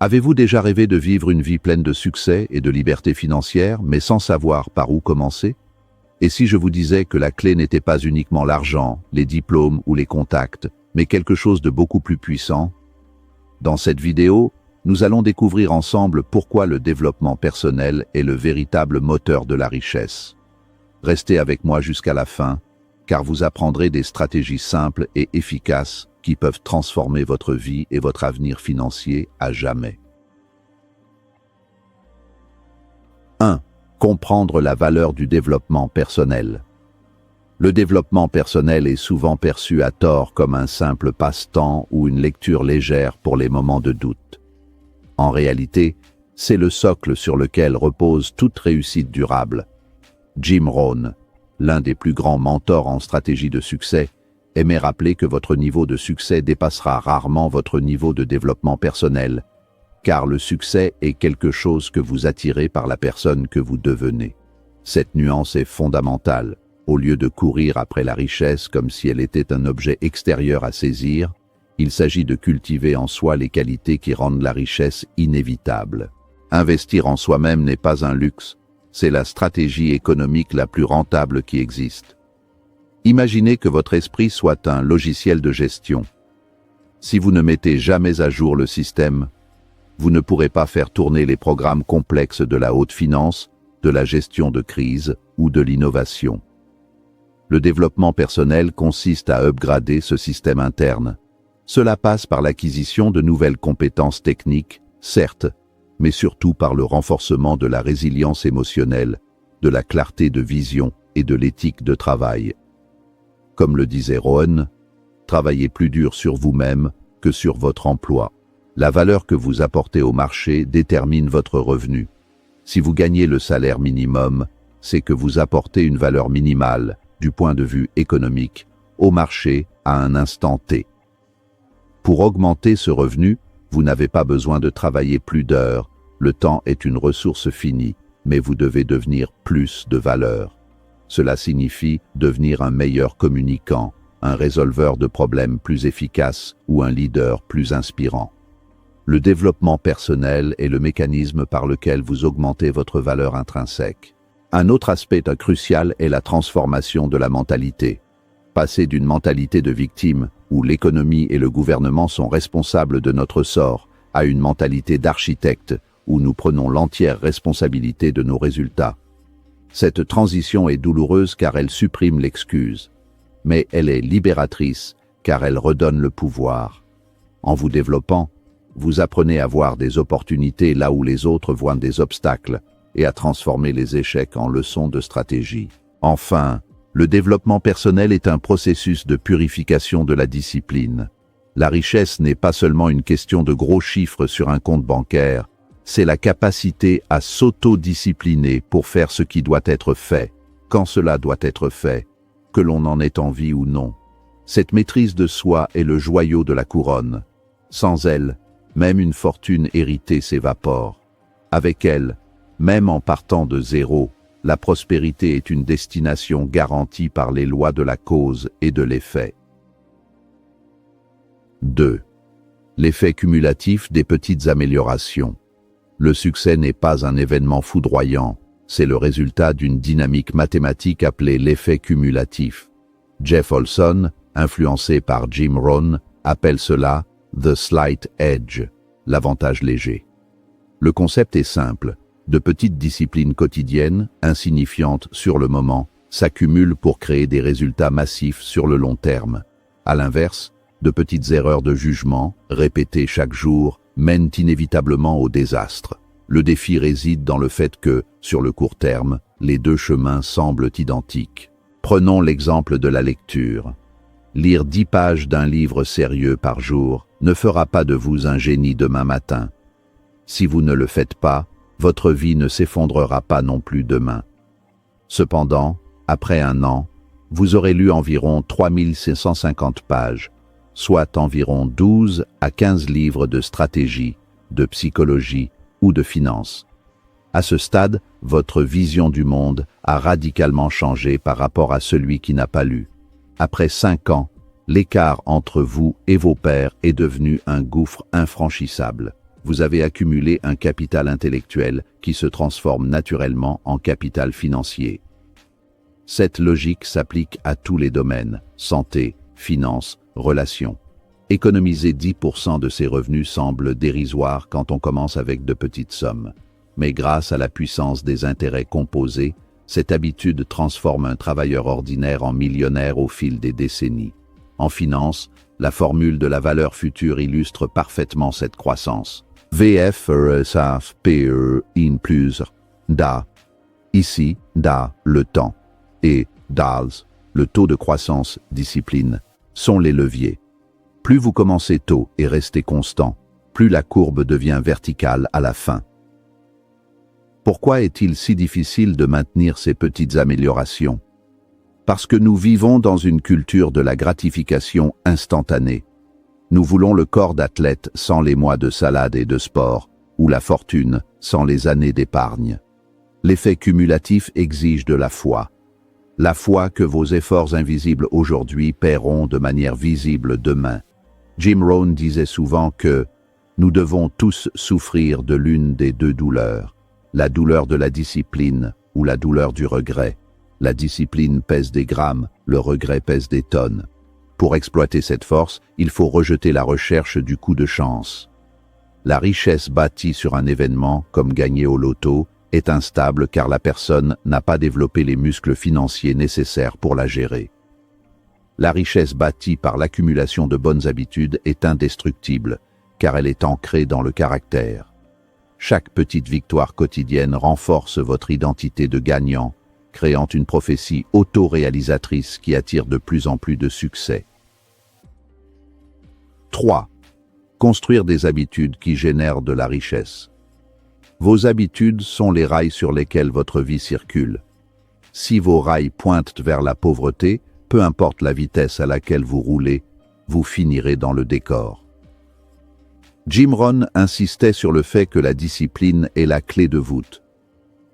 Avez-vous déjà rêvé de vivre une vie pleine de succès et de liberté financière, mais sans savoir par où commencer? Et si je vous disais que la clé n'était pas uniquement l'argent, les diplômes ou les contacts, mais quelque chose de beaucoup plus puissant? Dans cette vidéo, nous allons découvrir ensemble pourquoi le développement personnel est le véritable moteur de la richesse. Restez avec moi jusqu'à la fin, car vous apprendrez des stratégies simples et efficaces qui peuvent transformer votre vie et votre avenir financier à jamais. 1. Comprendre la valeur du développement personnel. Le développement personnel est souvent perçu à tort comme un simple passe-temps ou une lecture légère pour les moments de doute. En réalité, c'est le socle sur lequel repose toute réussite durable. Jim Rohn, l'un des plus grands mentors en stratégie de succès, aimait rappeler que votre niveau de succès dépassera rarement votre niveau de développement personnel, car le succès est quelque chose que vous attirez par la personne que vous devenez. Cette nuance est fondamentale. Au lieu de courir après la richesse comme si elle était un objet extérieur à saisir, il s'agit de cultiver en soi les qualités qui rendent la richesse inévitable. Investir en soi-même n'est pas un luxe, c'est la stratégie économique la plus rentable qui existe. Imaginez que votre esprit soit un logiciel de gestion. Si vous ne mettez jamais à jour le système, vous ne pourrez pas faire tourner les programmes complexes de la haute finance, de la gestion de crise ou de l'innovation. Le développement personnel consiste à upgrader ce système interne. Cela passe par l'acquisition de nouvelles compétences techniques, certes, mais surtout par le renforcement de la résilience émotionnelle, de la clarté de vision et de l'éthique de travail. Comme le disait Rohn, travaillez plus dur sur vous-même que sur votre emploi. La valeur que vous apportez au marché détermine votre revenu. Si vous gagnez le salaire minimum, c'est que vous apportez une valeur minimale, du point de vue économique, au marché à un instant T. Pour augmenter ce revenu, vous n'avez pas besoin de travailler plus d'heures. Le temps est une ressource finie, mais vous devez devenir plus de valeur. Cela signifie devenir un meilleur communicant, un résolveur de problèmes plus efficace ou un leader plus inspirant. Le développement personnel est le mécanisme par lequel vous augmentez votre valeur intrinsèque. Un autre aspect crucial est la transformation de la mentalité. Passer d'une mentalité de victime, où l'économie et le gouvernement sont responsables de notre sort, à une mentalité d'architecte, où nous prenons l'entière responsabilité de nos résultats. Cette transition est douloureuse car elle supprime l'excuse, mais elle est libératrice car elle redonne le pouvoir. En vous développant, vous apprenez à voir des opportunités là où les autres voient des obstacles et à transformer les échecs en leçons de stratégie. Enfin, le développement personnel est un processus de purification de la discipline. La richesse n'est pas seulement une question de gros chiffres sur un compte bancaire, c'est la capacité à s'auto-discipliner pour faire ce qui doit être fait, quand cela doit être fait, que l'on en ait envie ou non. Cette maîtrise de soi est le joyau de la couronne. Sans elle, même une fortune héritée s'évapore. Avec elle, même en partant de zéro, la prospérité est une destination garantie par les lois de la cause et de l'effet. 2. L'effet cumulatif des petites améliorations. Le succès n'est pas un événement foudroyant, c'est le résultat d'une dynamique mathématique appelée l'effet cumulatif. Jeff Olson, influencé par Jim Rohn, appelle cela « the slight edge », l'avantage léger. Le concept est simple, de petites disciplines quotidiennes, insignifiantes sur le moment, s'accumulent pour créer des résultats massifs sur le long terme. À l'inverse, de petites erreurs de jugement, répétées chaque jour, mènent inévitablement au désastre. Le défi réside dans le fait que, sur le court terme, les deux chemins semblent identiques. Prenons l'exemple de la lecture. Lire 10 pages d'un livre sérieux par jour ne fera pas de vous un génie demain matin. Si vous ne le faites pas, votre vie ne s'effondrera pas non plus demain. Cependant, après un an, vous aurez lu environ 3550 pages, soit environ 12 à 15 livres de stratégie, de psychologie ou de finance. À ce stade, votre vision du monde a radicalement changé par rapport à celui qui n'a pas lu. Après 5 ans, l'écart entre vous et vos pairs est devenu un gouffre infranchissable. vous avez accumulé un capital intellectuel qui se transforme naturellement en capital financier. Cette logique s'applique à tous les domaines, santé, finances, relations. Économiser 10% de ses revenus semble dérisoire quand on commence avec de petites sommes. Mais grâce à la puissance des intérêts composés, cette habitude transforme un travailleur ordinaire en millionnaire au fil des décennies. En finance, la formule de la valeur future illustre parfaitement cette croissance. VF in plus DA. Ici, DA, le temps, et DALS, le taux de croissance, discipline, sont les leviers. Plus vous commencez tôt et restez constant, plus la courbe devient verticale à la fin. Pourquoi est-il si difficile de maintenir ces petites améliorations? Parce que nous vivons dans une culture de la gratification instantanée. Nous voulons le corps d'athlète sans les mois de salade et de sport, ou la fortune sans les années d'épargne. L'effet cumulatif exige de la foi. La foi que vos efforts invisibles aujourd'hui paieront de manière visible demain. Jim Rohn disait souvent que nous devons tous souffrir de l'une des deux douleurs, la douleur de la discipline ou la douleur du regret. La discipline pèse des grammes, le regret pèse des tonnes. Pour exploiter cette force, il faut rejeter la recherche du coup de chance. La richesse bâtie sur un événement, comme gagner au loto, est instable car la personne n'a pas développé les muscles financiers nécessaires pour la gérer. La richesse bâtie par l'accumulation de bonnes habitudes est indestructible, car elle est ancrée dans le caractère. Chaque petite victoire quotidienne renforce votre identité de gagnant, créant une prophétie auto-réalisatrice qui attire de plus en plus de succès. 3. Construire des habitudes qui génèrent de la richesse. Vos habitudes sont les rails sur lesquels votre vie circule. Si vos rails pointent vers la pauvreté, peu importe la vitesse à laquelle vous roulez, vous finirez dans le décor. Jim Rohn insistait sur le fait que la discipline est la clé de voûte.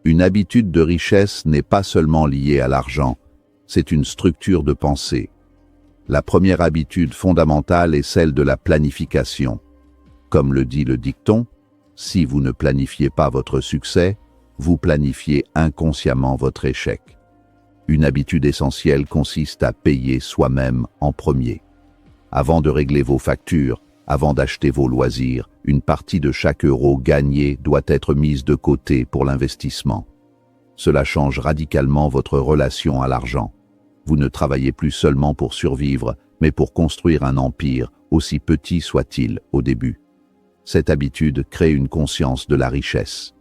Une habitude de richesse n'est pas seulement liée à l'argent, c'est une structure de pensée. La première habitude fondamentale est celle de la planification. Comme le dit le dicton, si vous ne planifiez pas votre succès, vous planifiez inconsciemment votre échec. Une habitude essentielle consiste à payer soi-même en premier. Avant de régler vos factures, avant d'acheter vos loisirs, une partie de chaque euro gagné doit être mise de côté pour l'investissement. Cela change radicalement votre relation à l'argent. Vous ne travaillez plus seulement pour survivre, mais pour construire un empire, aussi petit soit-il au début. Cette habitude crée une conscience de la richesse.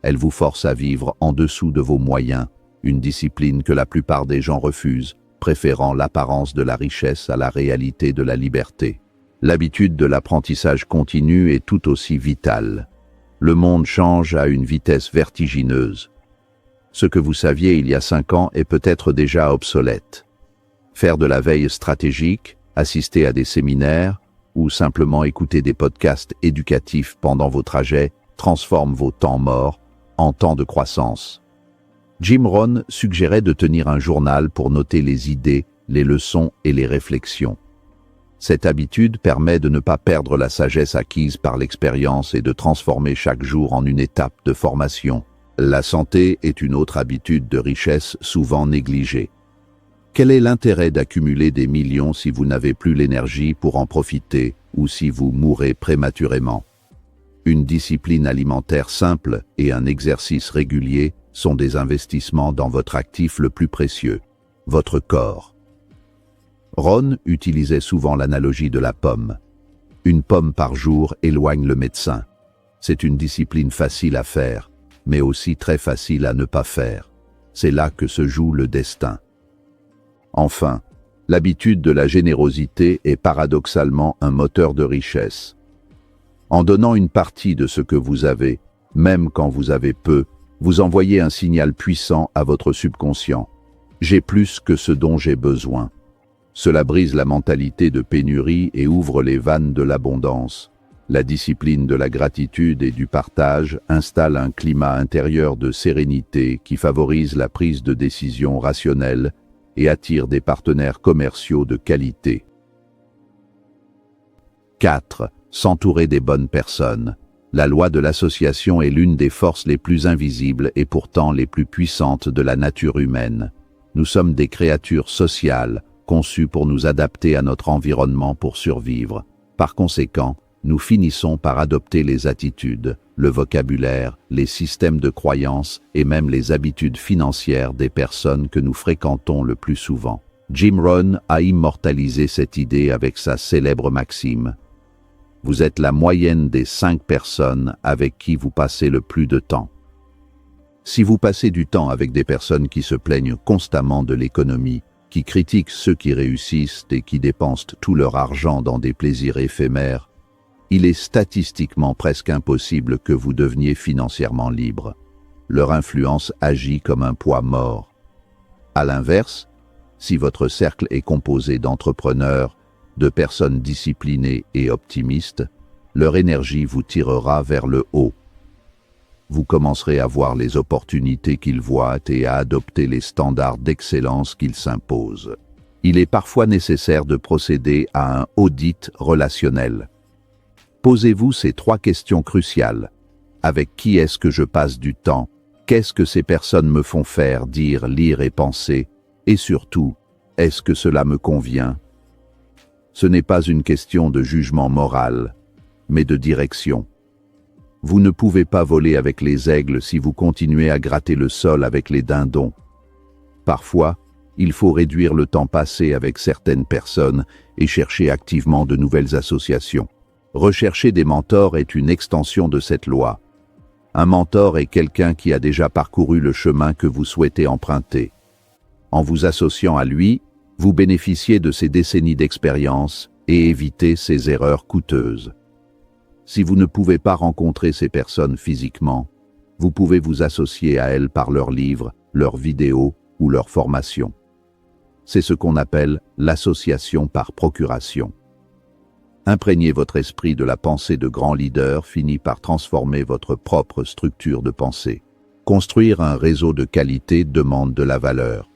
Elle vous force à vivre en dessous de vos moyens, une discipline que la plupart des gens refusent, préférant l'apparence de la richesse à la réalité de la liberté. L'habitude de l'apprentissage continu est tout aussi vitale. Le monde change à une vitesse vertigineuse. Ce que vous saviez il y a 5 ans est peut-être déjà obsolète. Faire de la veille stratégique, assister à des séminaires ou simplement écouter des podcasts éducatifs pendant vos trajets transforme vos temps morts en temps de croissance. Jim Rohn suggérait de tenir un journal pour noter les idées, les leçons et les réflexions. Cette habitude permet de ne pas perdre la sagesse acquise par l'expérience et de transformer chaque jour en une étape de formation. La santé est une autre habitude de richesse souvent négligée. Quel est l'intérêt d'accumuler des millions si vous n'avez plus l'énergie pour en profiter ou si vous mourrez prématurément? Une discipline alimentaire simple et un exercice régulier sont des investissements dans votre actif le plus précieux, votre corps. Rohn utilisait souvent l'analogie de la pomme. Une pomme par jour éloigne le médecin. C'est une discipline facile à faire, mais aussi très facile à ne pas faire. C'est là que se joue le destin. Enfin, l'habitude de la générosité est paradoxalement un moteur de richesse. En donnant une partie de ce que vous avez, même quand vous avez peu, vous envoyez un signal puissant à votre subconscient. J'ai plus que ce dont j'ai besoin. Cela brise la mentalité de pénurie et ouvre les vannes de l'abondance. La discipline de la gratitude et du partage installe un climat intérieur de sérénité qui favorise la prise de décisions rationnelles et attire des partenaires commerciaux de qualité. 4. S'entourer des bonnes personnes. La loi de l'association est l'une des forces les plus invisibles et pourtant les plus puissantes de la nature humaine. Nous sommes des créatures sociales, conçues pour nous adapter à notre environnement pour survivre. Par conséquent, nous finissons par adopter les attitudes, le vocabulaire, les systèmes de croyances et même les habitudes financières des personnes que nous fréquentons le plus souvent. Jim Rohn a immortalisé cette idée avec sa célèbre maxime. Vous êtes la moyenne des 5 personnes avec qui vous passez le plus de temps. Si vous passez du temps avec des personnes qui se plaignent constamment de l'économie, qui critiquent ceux qui réussissent et qui dépensent tout leur argent dans des plaisirs éphémères, il est statistiquement presque impossible que vous deveniez financièrement libre. Leur influence agit comme un poids mort. À l'inverse, si votre cercle est composé d'entrepreneurs, de personnes disciplinées et optimistes, leur énergie vous tirera vers le haut. Vous commencerez à voir les opportunités qu'ils voient et à adopter les standards d'excellence qu'ils s'imposent. Il est parfois nécessaire de procéder à un audit relationnel. Posez-vous ces 3 questions cruciales. Avec qui est-ce que je passe du temps? Qu'est-ce que ces personnes me font faire, dire, lire et penser? Et surtout, est-ce que cela me convient? Ce n'est pas une question de jugement moral, mais de direction. Vous ne pouvez pas voler avec les aigles si vous continuez à gratter le sol avec les dindons. Parfois, il faut réduire le temps passé avec certaines personnes et chercher activement de nouvelles associations. Rechercher des mentors est une extension de cette loi. Un mentor est quelqu'un qui a déjà parcouru le chemin que vous souhaitez emprunter. En vous associant à lui, vous bénéficiez de ses décennies d'expérience et évitez ses erreurs coûteuses. Si vous ne pouvez pas rencontrer ces personnes physiquement, vous pouvez vous associer à elles par leurs livres, leurs vidéos ou leurs formations. C'est ce qu'on appelle l'association par procuration. Imprégnez votre esprit de la pensée de grands leaders finit par transformer votre propre structure de pensée. Construire un réseau de qualité demande de la valeur.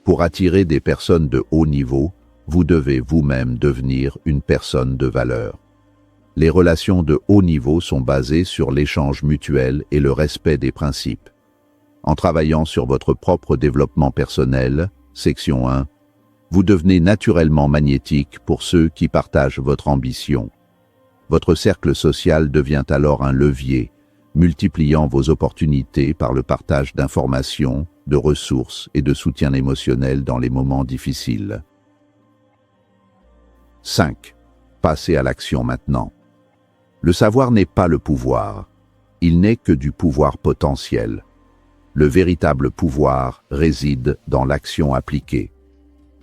Pour attirer des personnes de haut niveau, vous devez vous-même devenir une personne de valeur. Les relations de haut niveau sont basées sur l'échange mutuel et le respect des principes. En travaillant sur votre propre développement personnel, section 1, vous devenez naturellement magnétique pour ceux qui partagent votre ambition. Votre cercle social devient alors un levier, multipliant vos opportunités par le partage d'informations, de ressources et de soutien émotionnel dans les moments difficiles. 5. Passez à l'action maintenant. Le savoir n'est pas le pouvoir, il n'est que du pouvoir potentiel. Le véritable pouvoir réside dans l'action appliquée.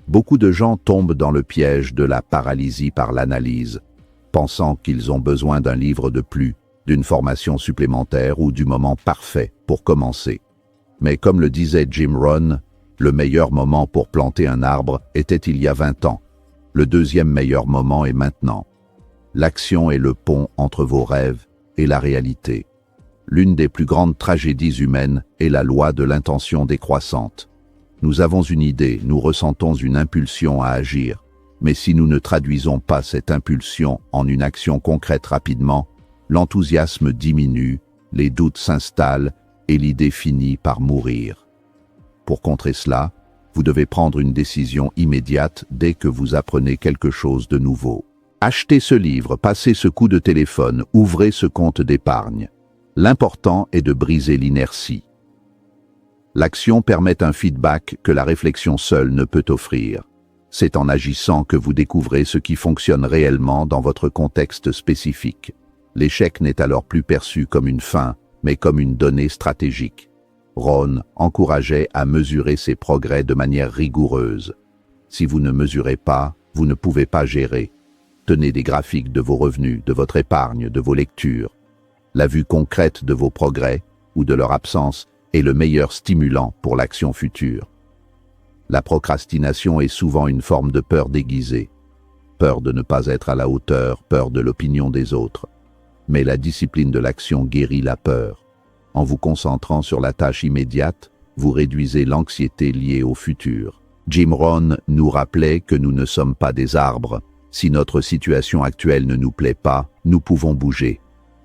Beaucoup de gens tombent dans le piège de la paralysie par l'analyse, pensant qu'ils ont besoin d'un livre de plus, d'une formation supplémentaire ou du moment parfait pour commencer. Mais comme le disait Jim Rohn, le meilleur moment pour planter un arbre était il y a 20 ans. Le deuxième meilleur moment est maintenant. L'action est le pont entre vos rêves et la réalité. L'une des plus grandes tragédies humaines est la loi de l'intention décroissante. Nous avons une idée, nous ressentons une impulsion à agir, mais si nous ne traduisons pas cette impulsion en une action concrète rapidement, l'enthousiasme diminue, les doutes s'installent et l'idée finit par mourir. Pour contrer cela, vous devez prendre une décision immédiate dès que vous apprenez quelque chose de nouveau. Achetez ce livre, passez ce coup de téléphone, ouvrez ce compte d'épargne. L'important est de briser l'inertie. L'action permet un feedback que la réflexion seule ne peut offrir. C'est en agissant que vous découvrez ce qui fonctionne réellement dans votre contexte spécifique. L'échec n'est alors plus perçu comme une fin, mais comme une donnée stratégique. Rohn encourageait à mesurer ses progrès de manière rigoureuse. Si vous ne mesurez pas, vous ne pouvez pas gérer. Tenez des graphiques de vos revenus, de votre épargne, de vos lectures. La vue concrète de vos progrès, ou de leur absence, est le meilleur stimulant pour l'action future. La procrastination est souvent une forme de peur déguisée. Peur de ne pas être à la hauteur, peur de l'opinion des autres. Mais la discipline de l'action guérit la peur. En vous concentrant sur la tâche immédiate, vous réduisez l'anxiété liée au futur. Jim Rohn nous rappelait que nous ne sommes pas des arbres. Si notre situation actuelle ne nous plaît pas, nous pouvons bouger.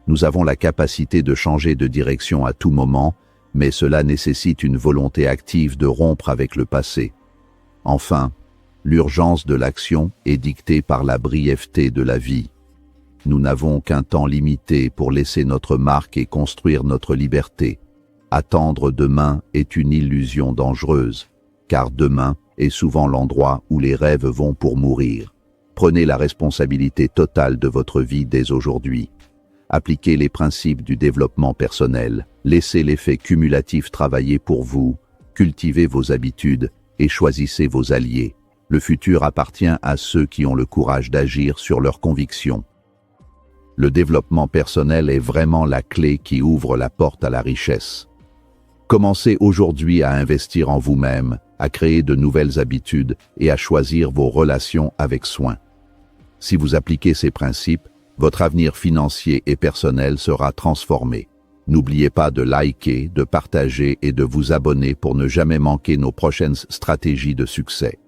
Nous avons la capacité de changer de direction à tout moment, mais cela nécessite une volonté active de rompre avec le passé. Enfin, l'urgence de l'action est dictée par la brièveté de la vie. Nous n'avons qu'un temps limité pour laisser notre marque et construire notre liberté. Attendre demain est une illusion dangereuse, car demain est souvent l'endroit où les rêves vont pour mourir. Prenez la responsabilité totale de votre vie dès aujourd'hui. Appliquez les principes du développement personnel, laissez l'effet cumulatif travailler pour vous, cultivez vos habitudes et choisissez vos alliés. Le futur appartient à ceux qui ont le courage d'agir sur leurs convictions. Le développement personnel est vraiment la clé qui ouvre la porte à la richesse. Commencez aujourd'hui à investir en vous-même, à créer de nouvelles habitudes et à choisir vos relations avec soin. Si vous appliquez ces principes, votre avenir financier et personnel sera transformé. N'oubliez pas de liker, de partager et de vous abonner pour ne jamais manquer nos prochaines stratégies de succès.